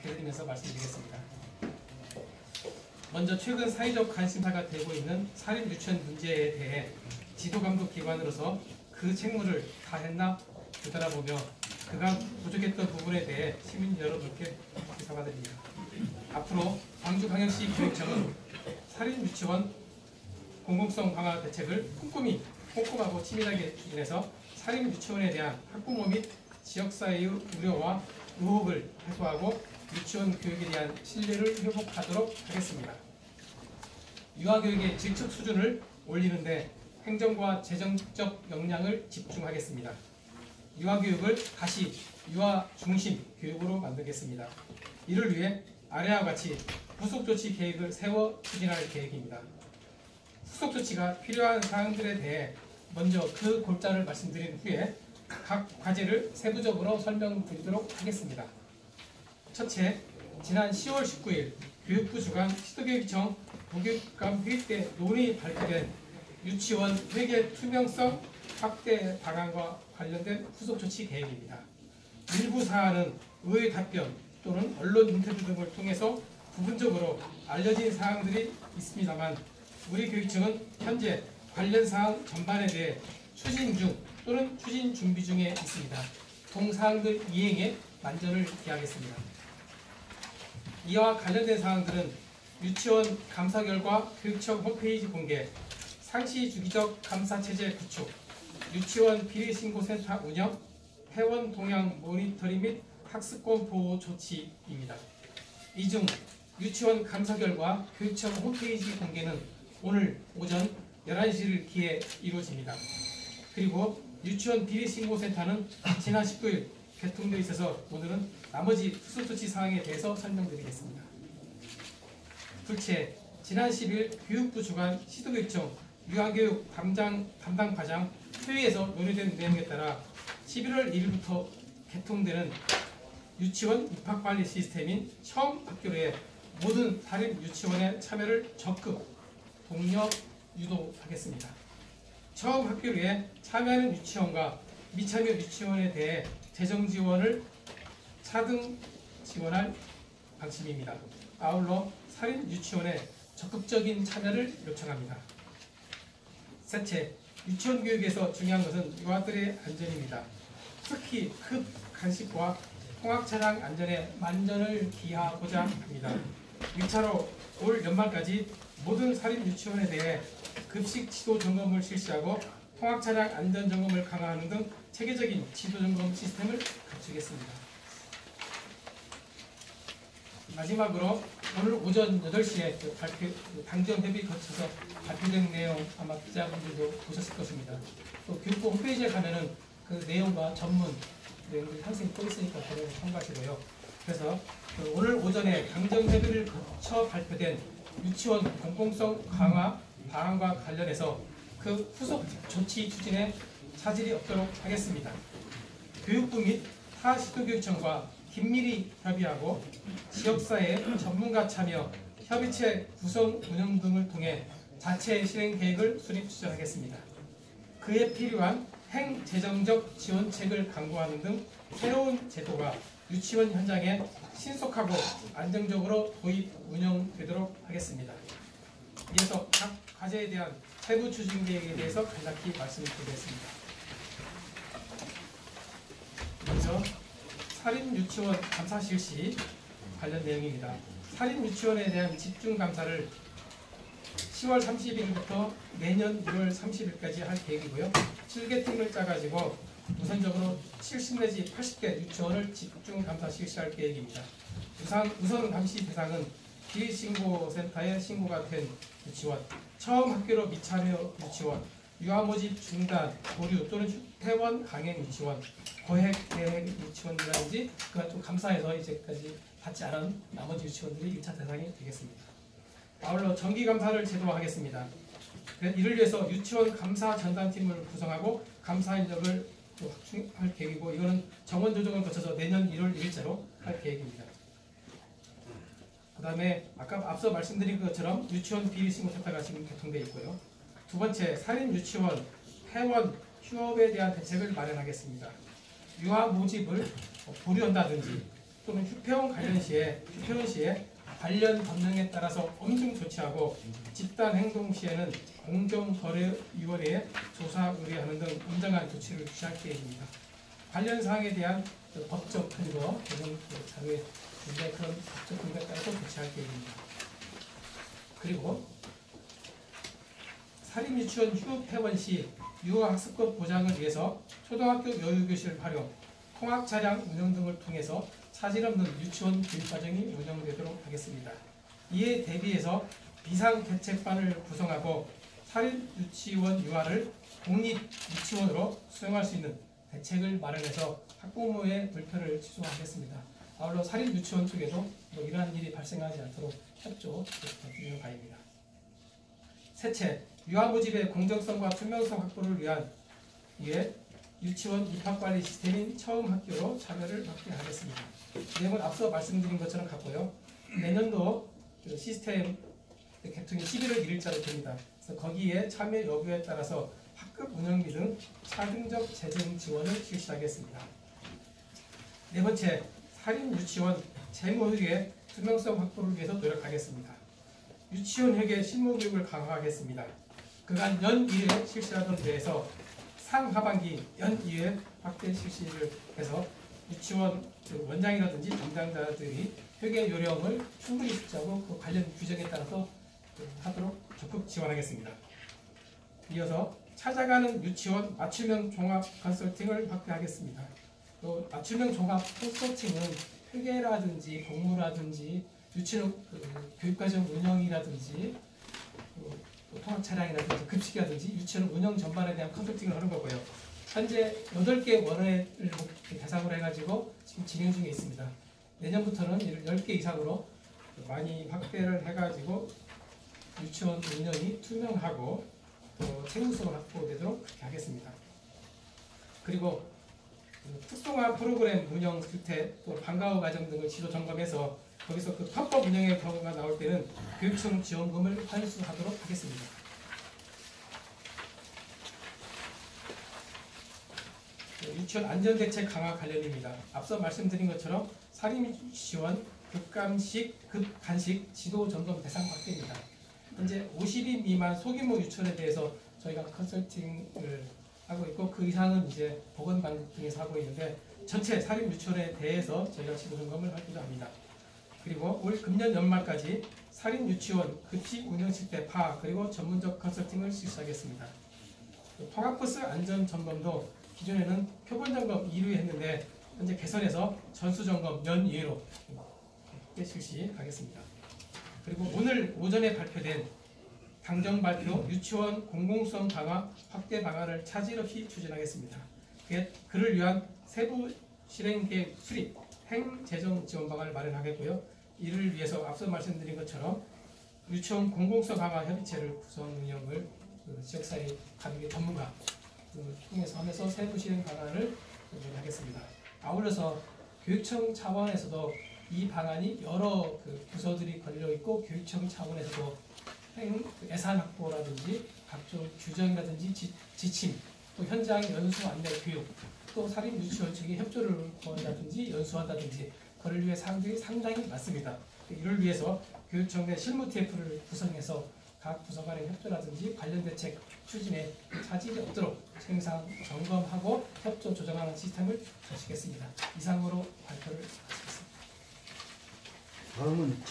밝혀드리면서 말씀드리겠습니다. 먼저 최근 사회적 관심사가 되고 있는 살인 유치원 문제에 대해 지도감독 기관으로서 그 책무를 다했나 되돌아보며 그간 부족했던 부분에 대해 시민 여러분께 사과드립니다. 앞으로 광주광역시 교육청은 살인 유치원 공공성 강화 대책을 꼼꼼하고 치밀하게 추진해서 살인 유치원에 대한 학부모 및 지역사회의 우려와 의혹을 해소하고 유치원 교육에 대한 신뢰를 회복하도록 하겠습니다. 유아교육의 질적 수준을 올리는 데 행정과 재정적 역량을 집중하겠습니다. 유아교육을 다시 유아 중심 교육으로 만들겠습니다. 이를 위해 아래와 같이 후속조치 계획을 세워 추진할 계획입니다. 후속조치가 필요한 사항들에 대해 먼저 그 골자를 말씀드린 후에 각 과제를 세부적으로 설명드리도록 하겠습니다. 첫째, 지난 10월 19일 교육부 주관 시도교육청 부교육감 회의 때 논의 발표된 유치원 회계 투명성 확대 방안과 관련된 후속조치 계획입니다. 일부 사안은 의회 답변 또는 언론 인터뷰 등을 통해서 부분적으로 알려진 사항들이 있습니다만 우리 교육청은 현재 관련 사항 전반에 대해 추진 중 또는 추진 준비 중에 있습니다. 동사항들 이행에 만전을 기하겠습니다. 이와 관련된 사항들은 유치원 감사 결과 교육청 홈페이지 공개, 상시 주기적 감사체제 구축, 유치원 비리신고센터 운영, 회원 동향 모니터링 및 학습권 보호 조치입니다. 이 중 유치원 감사 결과 교육청 홈페이지 공개는 오늘 오전 11시를 기해 이루어집니다. 그리고 유치원 비리신고센터는 지난 19일 개통되어 있어서 오늘은 나머지 후속조치 사항에 대해서 설명드리겠습니다. 둘째, 지난 10일 교육부 주관 시도교육청 유아교육 담당 과장 회의에서 논의된 내용에 따라 11월 1일부터 개통되는 유치원 입학관리 시스템인 처음 학교로의 모든 사립 유치원의 참여를 적극 독려 유도하겠습니다. 처음 학교로에 참여하는 유치원과 미참여 유치원에 대해 재정 지원을 차등 지원할 방침입니다. 아울러 살인 유치원의 적극적인 참여를 요청합니다. 셋째, 유치원 교육에서 중요한 것은 유아들의 안전입니다. 특히 급 간식과 통학 차량 안전에 만전을 기하고자 합니다. 1차로 올 연말까지 모든 사립 유치원에 대해 급식 지도 점검을 실시하고 통학 차량 안전 점검을 강화하는 등 체계적인 지도 점검 시스템을 갖추겠습니다. 마지막으로 오늘 오전 8시에 당정 협의 거쳐서 발표된 내용 아마 기자분들도 보셨을 것입니다. 또 교육부 홈페이지에 가면은 그 내용과 전문 내용들이 항상 또 있으니까 그걸 참고하시고요. 그래서 오늘 오전에 당정 협의를 거쳐 발표된 유치원 공공성 강화 방안과 관련해서 그 후속 조치 추진에 차질이 없도록 하겠습니다. 교육부 및 타 시도교육청과 긴밀히 협의하고 지역사회 전문가 참여, 협의체 구성 운영 등을 통해 자체 실행 계획을 수립 추진하겠습니다. 그에 필요한 행재정적 지원책을 강구하는 등 새로운 제도가 유치원 현장에 신속하고 안정적으로 도입 운영되도록 하겠습니다. 이어서 각 과제에 대한 세부 추진 계획에 대해서 간략히 말씀드리겠습니다. 먼저 살인 유치원 감사 실시 관련 내용입니다. 살인 유치원에 대한 집중 감사를 10월 30일부터 내년 6월 30일까지 할 계획이고요. 7개팀을 짜가지고 우선적으로 70 내지 80개 유치원을 집중 감사 실시할 계획입니다. 우선 감시 대상은 비신고센터에 신고가 된 유치원, 처음 학교로 미참여 유치원, 유아 모집 중단, 보류 또는 회원 강행 유치원, 거액 계획 유치원이라든지 그가 좀 감사해서 이제까지 받지 않은 나머지 유치원들이 1차 대상이 되겠습니다. 아울러 정기 감사를 제도화하겠습니다. 이를 위해서 유치원 감사 전담팀을 구성하고 감사 인력을 확충할 계획이고 이거는 정원 조정을 거쳐서 내년 1월 1일자로 할 계획입니다. 그 다음에 아까 앞서 말씀드린 것처럼 유치원 비리신고센터가 지금 개통되어 있고요. 두 번째, 살인 유치원 회원 휴업에 대한 대책을 마련하겠습니다. 유아 모집을 보류한다든지 또는 휴폐원 시에 관련 법령에 따라서 엄중 조치하고 집단 행동 시에는 공정거래위원회에 조사 의뢰하는 등 엄정한 조치를 취할 계획입니다. 관련 사항에 대한 법적 근거 또는 자료의 그런 법적 근거에 따라서 조치할 계획입니다. 그리고 사립유치원 휴폐원 시 유아학습권 보장을 위해서 초등학교 여유교실 활용, 통학차량 운영 등을 통해서 차질 없는 유치원 교육과정이 운영되도록 하겠습니다. 이에 대비해서 비상대책반을 구성하고 사립유치원 유아를 공립유치원으로 수용할 수 있는 대책을 마련해서 학부모의 불편을 취소하겠습니다. 아울러 사립유치원 쪽에도 이러한 일이 발생하지 않도록 협조드리는 바입니다. 셋째, 유아 모집의 공정성과 투명성 확보를 위해 유치원 입학관리 시스템인 처음 학교로 참여를 확대하겠습니다. 내용은 앞서 말씀드린 것처럼 같고요. 내년도 시스템 개통이 11월 1일자로 됩니다. 그래서 거기에 참여 여부에 따라서 학급 운영비 등 차등적 재정 지원을 실시하겠습니다. 네 번째, 사립유치원 재무회계 투명성 확보를 위해서 노력하겠습니다. 유치원 회계 실무 교육을 강화하겠습니다. 그간 연 1회 실시하던 데에서 상하반기 연 2회 확대 실시를 해서 유치원 원장이라든지 담당자들이 회계 요령을 충분히 숙지하고 그 관련 규정에 따라서 하도록 적극 지원하겠습니다. 이어서 찾아가는 유치원 맞춤형 종합 컨설팅을 확대하겠습니다. 또 맞춤형 종합 컨설팅은 회계라든지 공무라든지 유치원 교육과정 운영이라든지 통학 차량이라든지 급식이라든지 유치원 운영 전반에 대한 컨설팅을 하는 거고요. 현재 8개 원회를 대상으로 해가지고 지금 진행 중에 있습니다. 내년부터는 10개 이상으로 많이 확대를 해가지고 유치원 운영이 투명하고 또 책임성을 확보되도록 그렇게 하겠습니다. 그리고 특성화 프로그램 운영 실태 또 방과후 과정 등을 지도 점검해서 거기서 그 편법 운영의 경우가 나올 때는 교육청 지원금을 환수하도록 하겠습니다. 유치원 안전대책 강화 관련입니다. 앞서 말씀드린 것처럼 사립유치원 급간식 지도 점검 대상 확대입니다. 현재 50인 미만 소규모 유치원에 대해서 저희가 컨설팅을 하고 있고 그 이상은 이제 보건당국 등에서 하고 있는데 전체 사립유치원에 대해서 저희가 지도 점검을 하기도 합니다. 그리고 올 금년 연말까지 사립유치원 급식 운영 실태 파악 그리고 전문적 컨설팅을 실시하겠습니다. 통학버스 안전점검도 기존에는 표본점검 2회 했는데 현재 개선해서 전수점검 연 2회로 실시하겠습니다. 그리고 오늘 오전에 발표된 당정 발표 유치원 공공성 강화 확대 방안을 차질 없이 추진하겠습니다. 그를 위한 세부 실행 계획 수립 행재정 지원 방안을 마련하겠고요. 이를 위해서 앞서 말씀드린 것처럼 유치원 공공성 강화 협의체를 구성 운영을 지역사회 가족의 전문가 통해서 하면서 세부 실행 방안을 하겠습니다. 아울러서 교육청 차원에서도 이 방안이 여러 부서들이 걸려 있고 교육청 차원에서도 예산 확보라든지 각종 규정이라든지 지침 또 현장 연수 안내 교육 또 사립유치원 측의 협조를 구한다든지 연수한다든지 그를 위해 사항들이 상당히 많습니다. 이를 위해서 교육청 내 실무 TF를 구성해서 각 부서 간의 협조라든지 관련 대책 추진에 차질이 없도록 책임상 점검하고 협조 조정하는 시스템을 갖추겠습니다. 이상으로 발표를 마치겠습니다. 다음은